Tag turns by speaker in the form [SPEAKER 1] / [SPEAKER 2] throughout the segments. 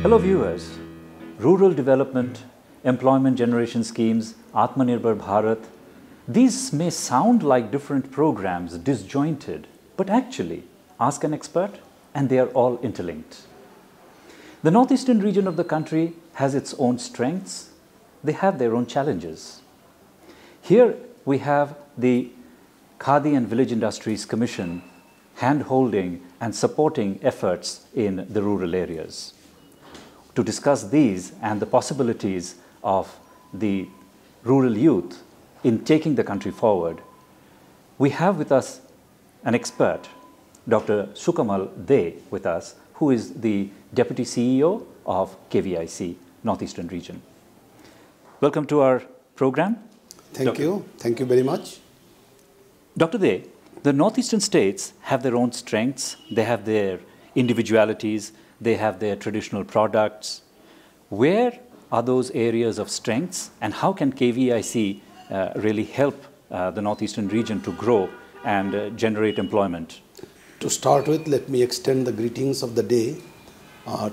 [SPEAKER 1] Hello viewers, rural development, employment generation schemes, Atmanirbhar Bharat, these may sound like different programs, disjointed, but actually, ask an expert and they are all interlinked. The northeastern region of the country has its own strengths, they have their own challenges. Here we have the Khadi and Village Industries Commission hand-holding and supporting efforts in the rural areas. To discuss these and the possibilities of the rural youth in taking the country forward, we have with us an expert, Dr. Sukamal De with us, who is the Deputy CEO of KVIC, Northeastern Region. Welcome to our program.
[SPEAKER 2] Thank you. Thank you very much.
[SPEAKER 1] Dr. De, the Northeastern states have their own strengths, they have their individualities, they have their traditional products. Where are those areas of strengths and how can KVIC really help the Northeastern region to grow and generate employment?
[SPEAKER 2] To start with, let me extend the greetings of the day.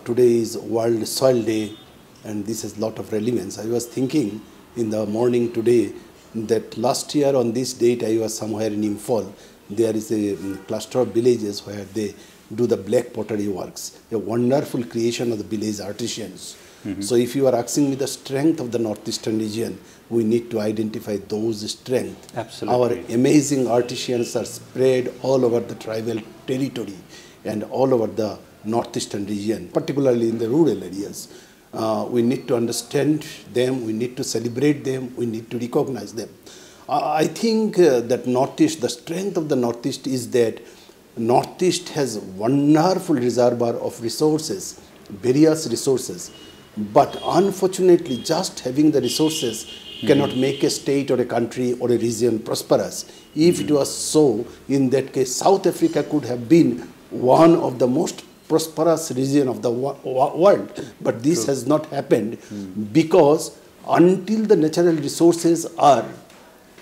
[SPEAKER 2] Today is World Soil Day and this has a lot of relevance. I was thinking in the morning today that last year on this date I was somewhere in Imphal. There is a cluster of villages where they do the black pottery works, a wonderful creation of the village artisans. So if you are asking me the strength of the Northeastern region, we need to identify those strengths.
[SPEAKER 1] Absolutely.
[SPEAKER 2] Our amazing artisans are spread all over the tribal territory and all over the Northeastern region, particularly in the rural areas. We need to understand them, we need to celebrate them, we need to recognize them. I think that Northeast, the strength of the Northeast is that Northeast has wonderful reservoir of resources, various resources. But unfortunately, just having the resources cannot make a state or a country or a region prosperous. If it was so, in that case, South Africa could have been one of the most prosperous region of the world. But this has not happened because until the natural resources are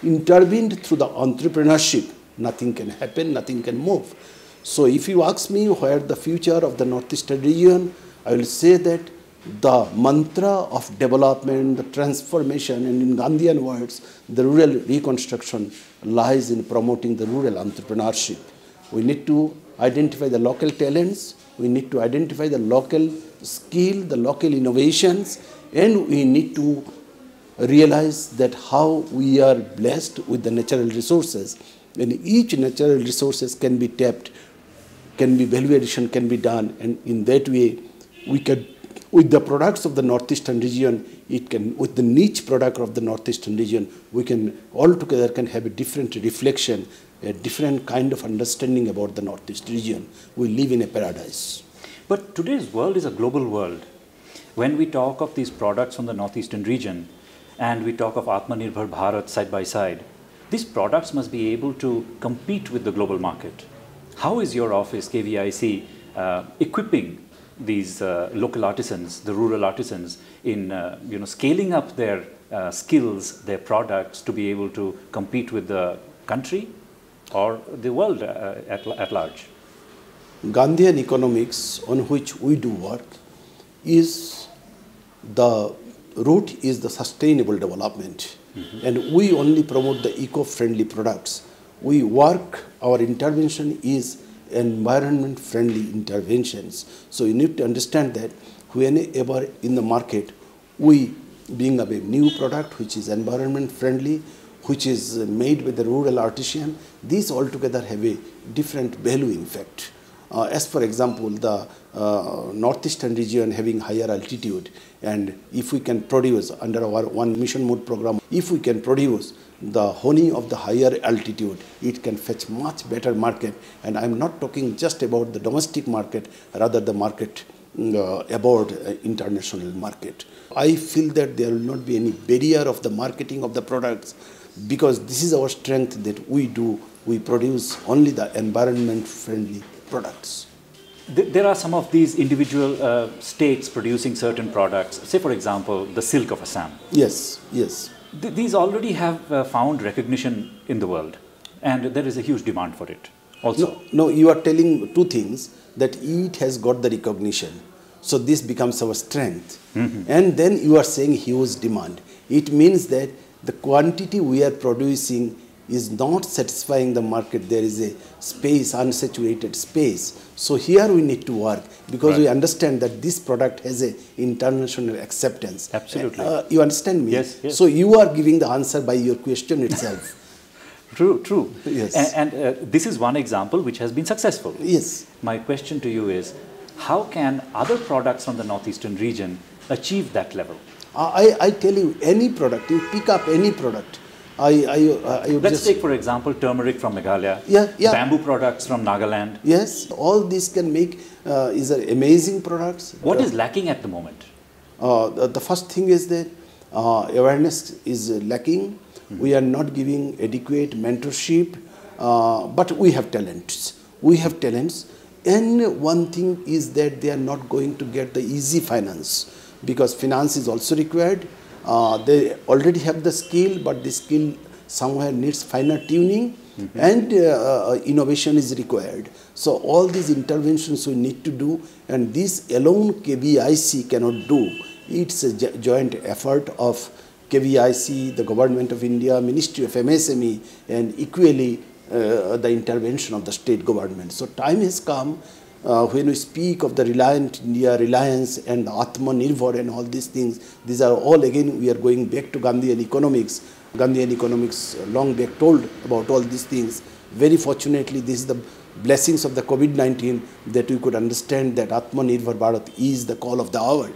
[SPEAKER 2] intervened through the entrepreneurship, nothing can happen, nothing can move. So if you ask me where the future of the Northeastern region, I will say that the mantra of development, the transformation, and in Gandhian words, the rural reconstruction lies in promoting the rural entrepreneurship. We need to identify the local talents, we need to identify the local skill, the local innovations, and we need to realize that how we are blessed with the natural resources. And each natural resources can be tapped, can be value addition can be done, and in that way we can, with the products of the Northeastern region, it can, with the niche product of the Northeastern region, we can altogether can have a different reflection, a different kind of understanding about the Northeast region. We live in a paradise.
[SPEAKER 1] But today's world is a global world. When we talk of these products from the Northeastern region and we talk of Atmanirbhar Bharat side by side, these products must be able to compete with the global market. How is your office, KVIC, equipping these local artisans, the rural artisans, in scaling up their skills, their products to be able to compete with the country or the world at large?
[SPEAKER 2] Gandhian economics, on which we do work, is the root is the sustainable development. And we only promote the eco-friendly products. We work, our intervention is environment-friendly interventions. So you need to understand that whenever in the market, we being a new product which is environment-friendly, which is made with the rural artisan, these altogether have a different value effect. As for example, the Northeastern region having higher altitude, and if we can produce under our One Mission Mode program, if we can produce the honey of the higher altitude, it can fetch much better market. And I'm not talking just about the domestic market, rather the market about international market. I feel that there will not be any barrier of the marketing of the products because this is our strength that we produce only the environment-friendly products.
[SPEAKER 1] There are some of these individual states producing certain products, say for example, the silk of Assam.
[SPEAKER 2] Yes, yes.
[SPEAKER 1] These already have found recognition in the world and there is a huge demand for it also.
[SPEAKER 2] No, you are telling two things, that it has got the recognition. So this becomes our strength. And then you are saying huge demand. It means that the quantity we are producing is not satisfying the market. There is a space, unsaturated space. So here we need to work because we understand that this product has a international acceptance.
[SPEAKER 1] Absolutely.
[SPEAKER 2] You understand me?
[SPEAKER 1] Yes, yes.
[SPEAKER 2] So you are giving the answer by your question itself.
[SPEAKER 1] True, true.
[SPEAKER 2] Yes.
[SPEAKER 1] And this is one example which has been successful.
[SPEAKER 2] Yes.
[SPEAKER 1] My question to you is, how can other products from the northeastern region achieve that level?
[SPEAKER 2] I tell you, any product, you pick up any product.
[SPEAKER 1] Let's take, for example, turmeric from Meghalaya, bamboo products from Nagaland.
[SPEAKER 2] Yes, all these can make is amazing products.
[SPEAKER 1] What is lacking at the moment?
[SPEAKER 2] The first thing is that awareness is lacking. We are not giving adequate mentorship, but we have talents. We have talents. And one thing is that they are not going to get the easy finance because finance is also required. They already have the skill, but the skill somewhere needs finer tuning and innovation is required. So all these interventions we need to do, and this alone KVIC cannot do. It's a joint effort of KVIC, the Government of India, Ministry of MSME, and equally the intervention of the state government. So time has come when we speak of the Reliant India, Reliance and Atmanirbhar and all these things, these are all again we are going back to Gandhian economics. Gandhian economics long back told about all these things. Very fortunately, this is the blessings of the COVID-19 that we could understand that Atmanirbhar Bharat is the call of the hour.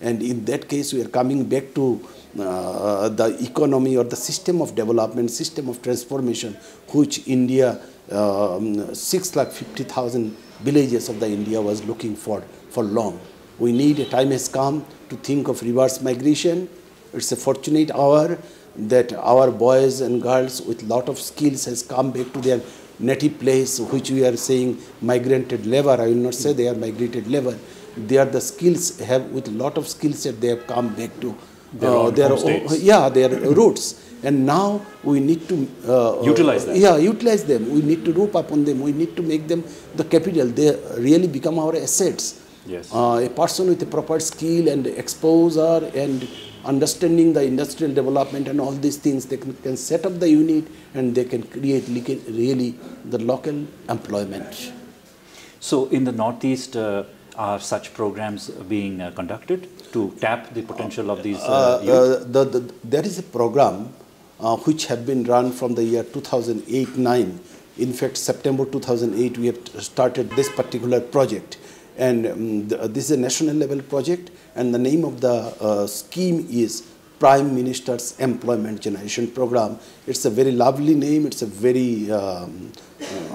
[SPEAKER 2] And in that case, we are coming back to the economy or the system of development, system of transformation, which India, 650,000 villages of the India was looking for long. We need, a time has come to think of reverse migration. It's a fortunate hour that our boys and girls with lot of skills has come back to their native place, which we are saying migrated labor. I will not say they are migrated labor. They are the skills, have with lot of skills that they have come back to their roots. And now we need to
[SPEAKER 1] utilize them.
[SPEAKER 2] Yeah, utilize them. We need to rope upon them. We need to make them the capital. They really become our assets.
[SPEAKER 1] Yes.
[SPEAKER 2] A person with a proper skill and exposure and understanding the industrial development and all these things, they can set up the unit and they can create really the local employment.
[SPEAKER 1] So in the Northeast, are such programs being conducted to tap the potential of these youth?
[SPEAKER 2] There is a program which have been run from the year 2008-9. In fact, September 2008, we have started this particular project. And this is a national level project, and the name of the scheme is Prime Minister's Employment Generation Program. It's a very lovely name. It's a very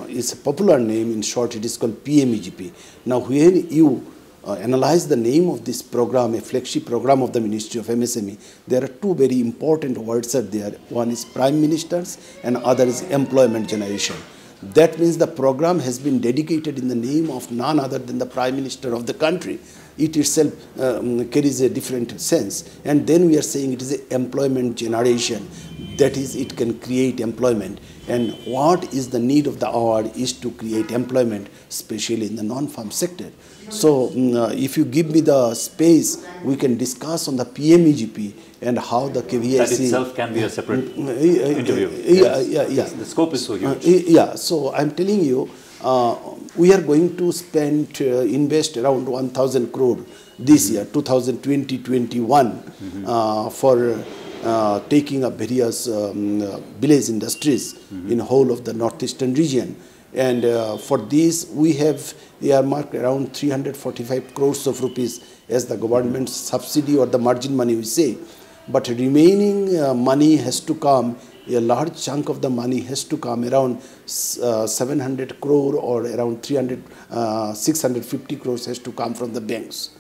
[SPEAKER 2] it's a popular name. In short, it is called PMEGP. Now, when you analyze the name of this program, a flagship program of the Ministry of MSME, there are two very important words are there. One is Prime Ministers and other is Employment Generation. That means the program has been dedicated in the name of none other than the Prime Minister of the country. It itself carries a different sense. And then we are saying it is an employment generation. That is, it can create employment. And what is the need of the hour is to create employment, especially in the non-farm sector. So if you give me the space, we can discuss on the PMEGP and how the KVIC...
[SPEAKER 1] That itself can be a separate interview.
[SPEAKER 2] Yeah.
[SPEAKER 1] The scope is so huge.
[SPEAKER 2] Yeah, so I'm telling you, we are going to spend, invest around 1,000 crore this year, 2020-21, for taking up various village industries in whole of the northeastern region. And for this, we have earmarked around 345 crores of rupees as the government subsidy or the margin money we say. But remaining money has to come, a large chunk of the money has to come, around 700 crore or around 650 crores has to come from the banks.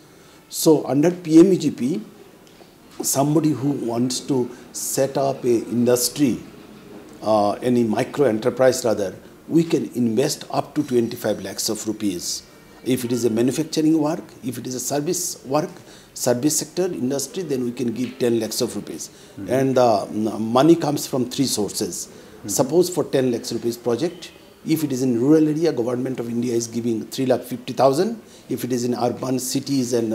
[SPEAKER 2] So under PMEGP, somebody who wants to set up a industry, any micro enterprise rather, we can invest up to 25 lakhs of rupees. If it is a manufacturing work, if it is a service work, service sector, industry, then we can give 10 lakhs of rupees. And the money comes from three sources. Suppose for 10 lakhs rupees project, If it is in rural area, Government of India is giving 3,50,000. If it is in urban cities and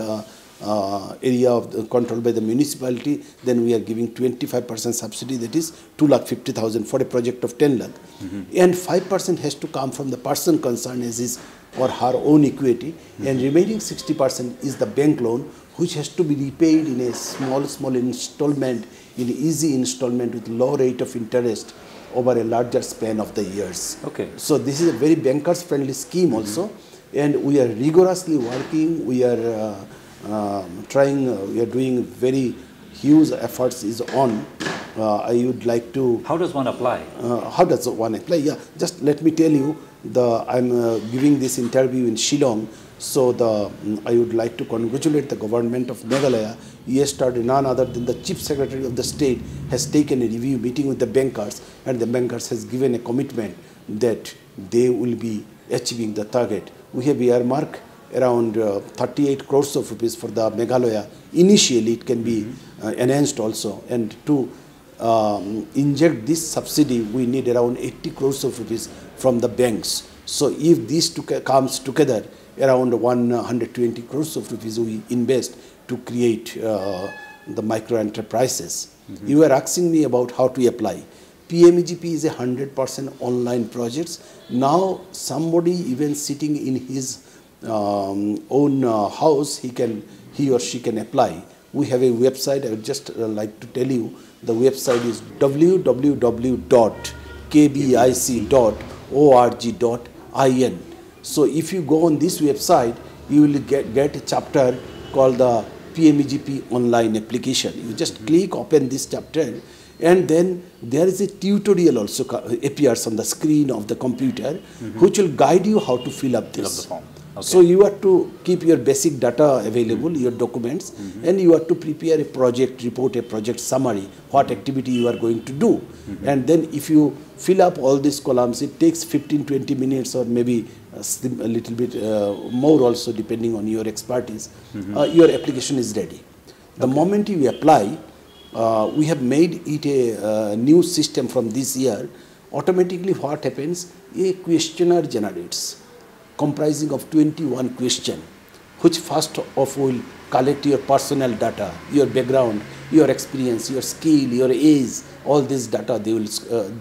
[SPEAKER 2] area controlled by the municipality, then we are giving 25% subsidy, that is 2,50,000 for a project of 10 lakh. And 5% has to come from the person concerned as his or her own equity, and remaining 60% is the bank loan, which has to be repaid in a small installment, in easy installment with low rate of interest over a larger span of the years.
[SPEAKER 1] Okay.
[SPEAKER 2] So this is a very bankers friendly scheme also, and we are rigorously working. We are we are doing very huge efforts is on. I would like to.
[SPEAKER 1] How does one apply?
[SPEAKER 2] How does one apply? Yeah, just let me tell you. I'm giving this interview in Shillong, so I would like to congratulate the government of Meghalaya. Yesterday, none other than the Chief Secretary of the state has taken a review meeting with the bankers, and the bankers has given a commitment that they will be achieving the target. We have earmarked around 38 crores of rupees for the Meghalaya. Initially, it can be enhanced also, and to inject this subsidy, we need around 80 crores of rupees from the banks. So if these two comes together, around 120 crores of rupees we invest to create the micro enterprises. You are asking me about how to apply. PMEGP is a 100% online project. Now somebody even sitting in his own house, he or she can apply. We have a website. I would just like to tell you, the website is www.kbic.org.in. So if you go on this website, you will get a chapter called the PMEGP online application. You just click, open this chapter, and then there is a tutorial also appears on the screen of the computer, which will guide you how to fill up this.
[SPEAKER 1] Fill up the form. Okay.
[SPEAKER 2] So you have to keep your basic data available, your documents, and you have to prepare a project report, a project summary, what activity you are going to do. And then if you fill up all these columns, it takes 15-20 minutes or maybe a little bit more also, depending on your expertise. Your application is ready. The moment you apply, we have made it a new system from this year. Automatically what happens, a questionnaire generates comprising of 21 questions, which first of will collect your personal data, your background, your experience, your skill, your age, all this data they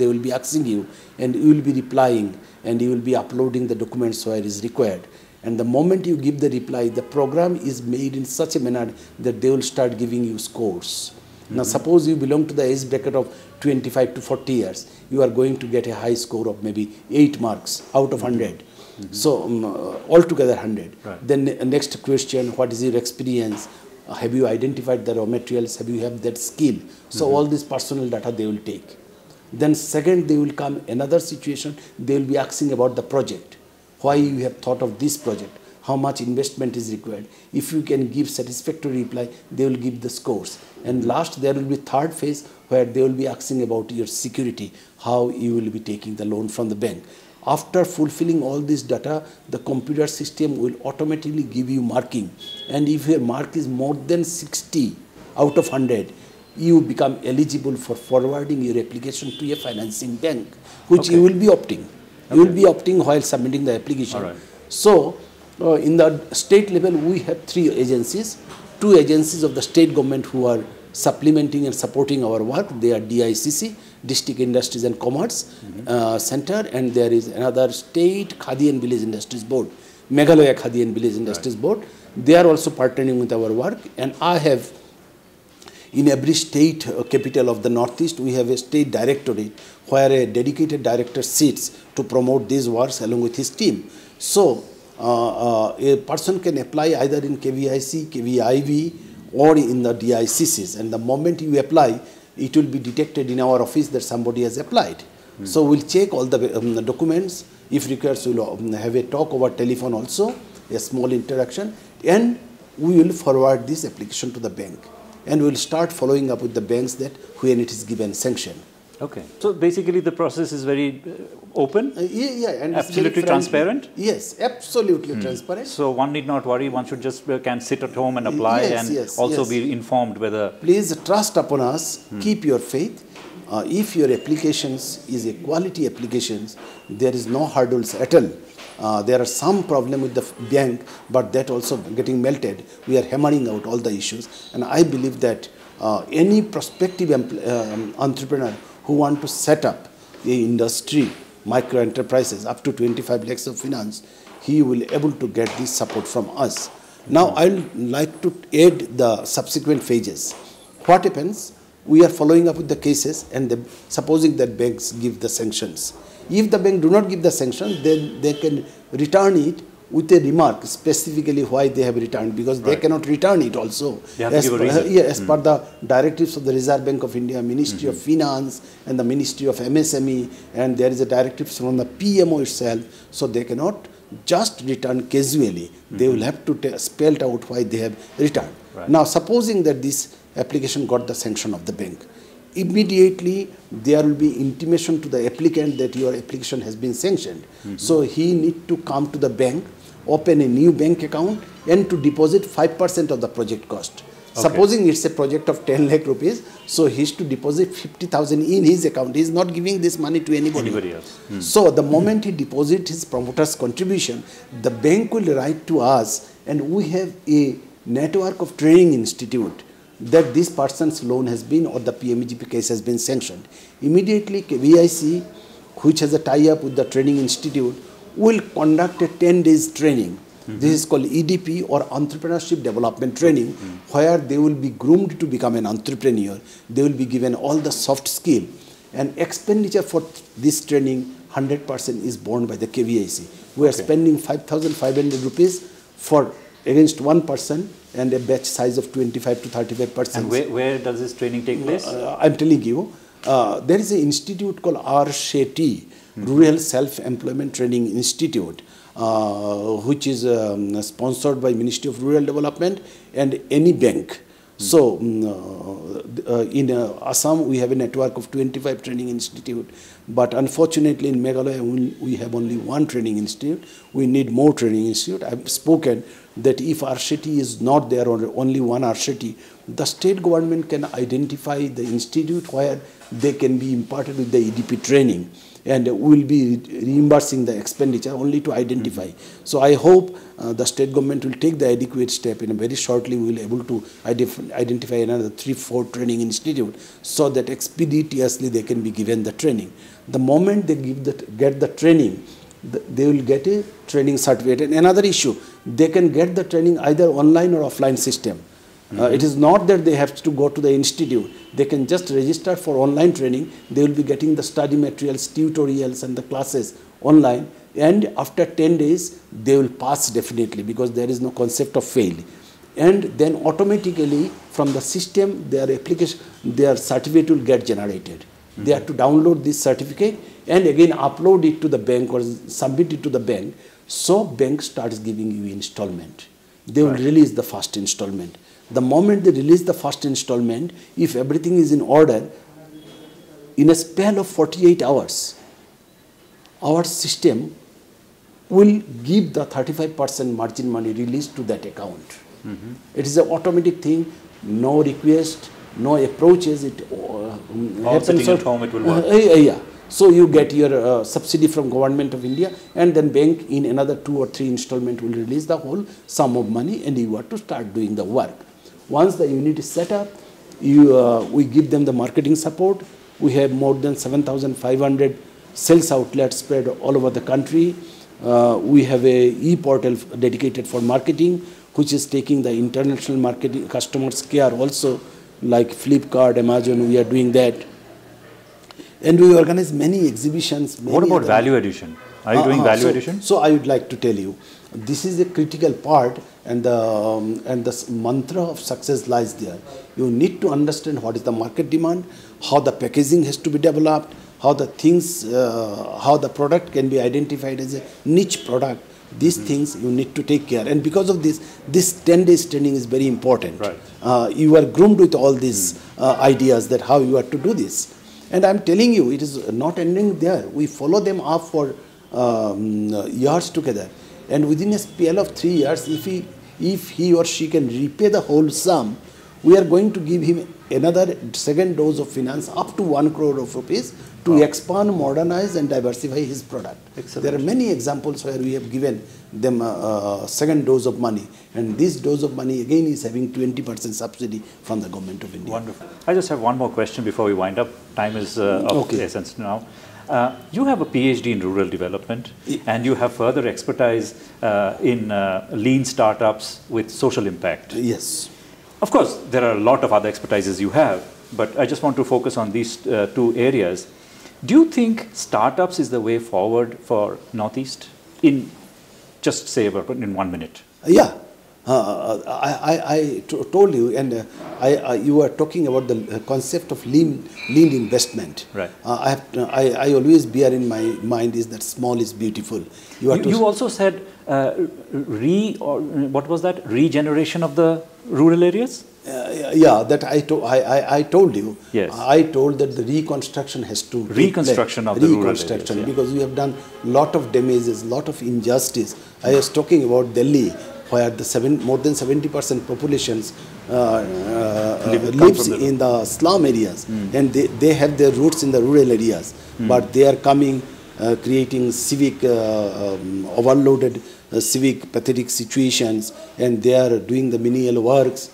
[SPEAKER 2] will be asking you, and you will be replying, and you will be uploading the documents where is required. And the moment you give the reply, the program is made in such a manner that they will start giving you scores. Now suppose you belong to the age bracket of 25 to 40 years, you are going to get a high score of maybe 8 marks out of 100. So altogether 100.
[SPEAKER 1] Right.
[SPEAKER 2] Then next question, what is your experience? Have you identified the raw materials? Have you have that skill? So all this personal data they will take. Then second, they will come another situation, they will be asking about the project. Why you have thought of this project? How much investment is required? If you can give satisfactory reply, they will give the scores. And last, there will be third phase where they will be asking about your security, how you will be taking the loan from the bank. After fulfilling all this data, the computer system will automatically give you marking. And if your mark is more than 60 out of 100, you become eligible for forwarding your application to a financing bank, which you will be opting. You will be opting while submitting the application.
[SPEAKER 1] All right.
[SPEAKER 2] So, in the state level, we have 3 agencies. 2 agencies of the state government who are supplementing and supporting our work. They are DICC, District Industries and Commerce Center, and there is another state Khadi and Village Industries Board, Meghalaya Khadi and Village Industries Board. They are also partnering with our work, and I have in every state capital of the Northeast, we have a state directorate where a dedicated director sits to promote these works along with his team. So a person can apply either in KVIC, KVIV, or in the DICCs, and the moment you apply, it will be detected in our office that somebody has applied. So we'll check all the documents. If required, we'll have a talk over telephone also, a small interaction, and we will forward this application to the bank. And we will start following up with the banks that when it is given sanction.
[SPEAKER 1] Okay. So basically the process is very open?
[SPEAKER 2] Yeah, and
[SPEAKER 1] absolutely transparent?
[SPEAKER 2] Yes, absolutely transparent.
[SPEAKER 1] So one need not worry, one should just can sit at home and apply and also be informed whether...
[SPEAKER 2] Please trust upon us, keep your faith, if your applications is a quality applications, there is no hurdles at all. There are some problem with the bank, but that also getting melted. We are hammering out all the issues, and I believe that any prospective entrepreneur who want to set up the industry, micro enterprises up to 25 lakhs of finance, he will able to get this support from us. Now I would like to add the subsequent phases. What happens? We are following up with the cases, and supposing that banks give the sanctions. If the bank do not give the sanction, then they can return it with a remark specifically why they have returned, because they cannot return it also.
[SPEAKER 1] They have to give a reason.
[SPEAKER 2] As per the directives of the Reserve Bank of India, Ministry of Finance and the Ministry of MSME, and there is a directive from the PMO itself, so they cannot just return casually. They will have to spell out why they have returned.
[SPEAKER 1] Right.
[SPEAKER 2] Now, supposing that this application got the sanction of the bank, immediately there will be intimation to the applicant that your application has been sanctioned. So he need to come to the bank, open a new bank account, and to deposit 5% of the project cost. Supposing it's a project of 10 lakh rupees, so he has to deposit 50,000 in his account. He is not giving this money to anybody
[SPEAKER 1] else.
[SPEAKER 2] So the moment he deposits his promoter's contribution, the bank will write to us, and we have a network of training institute that this person's loan has been, or the PMEGP case has been sanctioned. Immediately KVIC, which has a tie-up with the training institute, will conduct a 10 days training. This is called EDP, or Entrepreneurship Development Training, where they will be groomed to become an entrepreneur. They will be given all the soft skill, and expenditure for this training 100% is borne by the KVIC. We are spending 5,500 rupees for against one person, and a batch size of 25 to 35%.
[SPEAKER 1] And where does this training take place?
[SPEAKER 2] I'm telling you, there is an institute called R. Shetty, Rural Self-Employment Training Institute, which is sponsored by Ministry of Rural Development and any bank. So in Assam, we have a network of 25 training institute, but unfortunately in Meghalaya, we have only one training institute. We need more training institute. I've spoken that if RCT is not there, or only one RCT, the state government can identify the institute where they can be imparted with the EDP training, and we will be reimbursing the expenditure only to identify. So I hope the state government will take the adequate step, and very shortly we will be able to identify another 3-4 training institute, so that expeditiously they can be given the training. The moment they get the training, they will get a training certificate. And another issue, they can get the training either online or offline system. It is not that they have to go to the institute. They can just register for online training. They will be getting the study materials, tutorials, and the classes online. And after 10 days, they will pass definitely, because there is no concept of fail. And then automatically from the system, their certificate will get generated. They have to download this certificate and again upload it to the bank or submit it to the bank. So bank starts giving you installment. They will release the first installment. The moment they release the first installment, if everything is in order, in a span of 48 hours, our system will give the 35% margin money released to that account. It is an automatic thing, no request, no approaches. It happens
[SPEAKER 1] sitting at home, it will work.
[SPEAKER 2] Yeah. So you get your subsidy from Government of India, and then bank in another 2 or 3 installment will release the whole sum of money, and you have to start doing the work. Once the unit is set up, we give them the marketing support. We have more than 7,500 sales outlets spread all over the country. We have a e-portal dedicated for marketing, which is taking the international marketing customers care also, like Flipkart, Amazon. We are doing that. And we organize many exhibitions.
[SPEAKER 1] What about value addition? Are you doing value addition?
[SPEAKER 2] So I would like to tell you, this is a critical part, and the mantra of success lies there. You need to understand what is the market demand, how the packaging has to be developed, how the things, how the product can be identified as a niche product. These things you need to take care. And because of this 10 days training is very important.
[SPEAKER 1] Right.
[SPEAKER 2] You are groomed with all these ideas that how you are to do this. And I'm telling you, it is not ending there. We follow them up for years together. And within a spell of 3 years, if he or she can repay the whole sum, we are going to give him another second dose of finance up to 1 crore of rupees to expand, modernize and diversify his product.
[SPEAKER 1] Excellent.
[SPEAKER 2] There are many examples where we have given them a second dose of money, and this dose of money again is having 20% subsidy from the government of India.
[SPEAKER 1] Wonderful. I just have one more question before we wind up. Time is of the essence now. You have a PhD in rural development, and you have further expertise in lean startups with social impact.
[SPEAKER 2] Yes.
[SPEAKER 1] Of course, there are a lot of other expertises you have, but I just want to focus on these two areas. Do you think startups is the way forward for Northeast? In just say about in 1 minute.
[SPEAKER 2] Yeah. I told you, and you were talking about the concept of lean investment.
[SPEAKER 1] Right.
[SPEAKER 2] I always bear in my mind is that small is beautiful.
[SPEAKER 1] You also said what was that? Regeneration of the rural areas?
[SPEAKER 2] Yeah, that I told you.
[SPEAKER 1] Yes.
[SPEAKER 2] I told that the reconstruction has to
[SPEAKER 1] reconstruction of the rural areas, yeah.
[SPEAKER 2] Because we have done lot of damages, lot of injustice. I was talking about Delhi, where the more than 70% populations lives in the slum areas, and they have their roots in the rural areas, but they are coming, creating civic overloaded civic pathetic situations, and they are doing the menial works.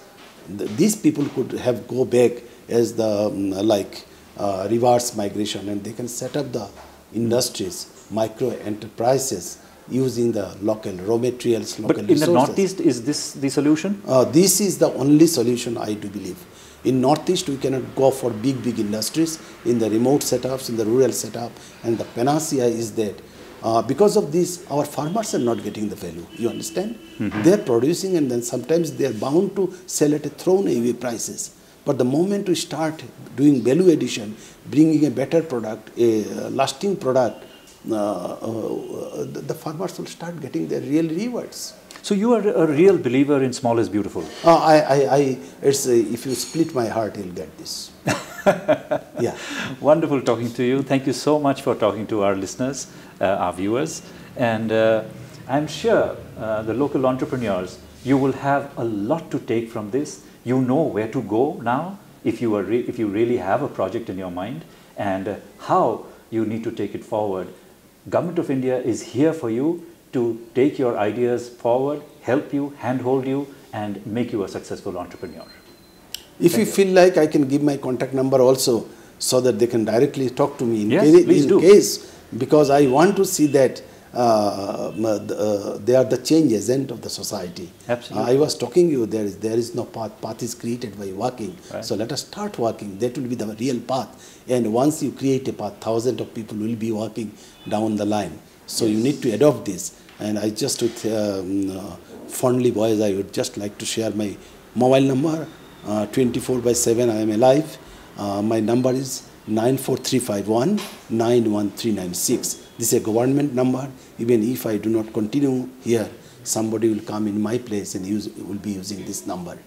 [SPEAKER 2] These people could have go back as the reverse migration, and they can set up the industries, micro enterprises, using the local raw materials, local resources.
[SPEAKER 1] But in the Northeast, is this the solution?
[SPEAKER 2] This is the only solution, I do believe. In Northeast, we cannot go for big industries. In the remote setups, in the rural setup, and the panacea is that because of this, our farmers are not getting the value. You understand? They are producing, and then sometimes they are bound to sell at a thrown away prices. But the moment we start doing value addition, bringing a better product, a lasting product, the farmers will start getting their real rewards.
[SPEAKER 1] So you are a real believer in small is beautiful.
[SPEAKER 2] If you split my heart, you'll get this. Yeah.
[SPEAKER 1] Wonderful talking to you. Thank you so much for talking to our listeners, our viewers, and I'm sure the local entrepreneurs, you will have a lot to take from this. You know where to go now if you really have a project in your mind, and how you need to take it forward. Government of India is here for you to take your ideas forward, help you, handhold you, and make you a successful entrepreneur.
[SPEAKER 2] If you feel like, I can give my contact number also, so that they can directly talk to me in case, because I want to see that they are the change agent of the society.
[SPEAKER 1] Absolutely.
[SPEAKER 2] I was talking to you, there is no path. Path is created by walking.
[SPEAKER 1] Right.
[SPEAKER 2] So let us start walking. That will be the real path. And once you create a path, thousands of people will be walking down the line. So you need to adopt this. And I just, with fondly boys, I would just like to share my mobile number. 24/7 I am alive. My number is 94351 91396. This is a government number. Even if I do not continue here, somebody will come in my place and will be using this number.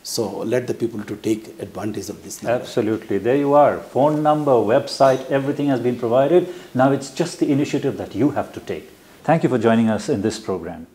[SPEAKER 2] So let the people to take advantage of this number.
[SPEAKER 1] Absolutely. There you are. Phone number, website, everything has been provided. Now it's just the initiative that you have to take. Thank you for joining us in this program.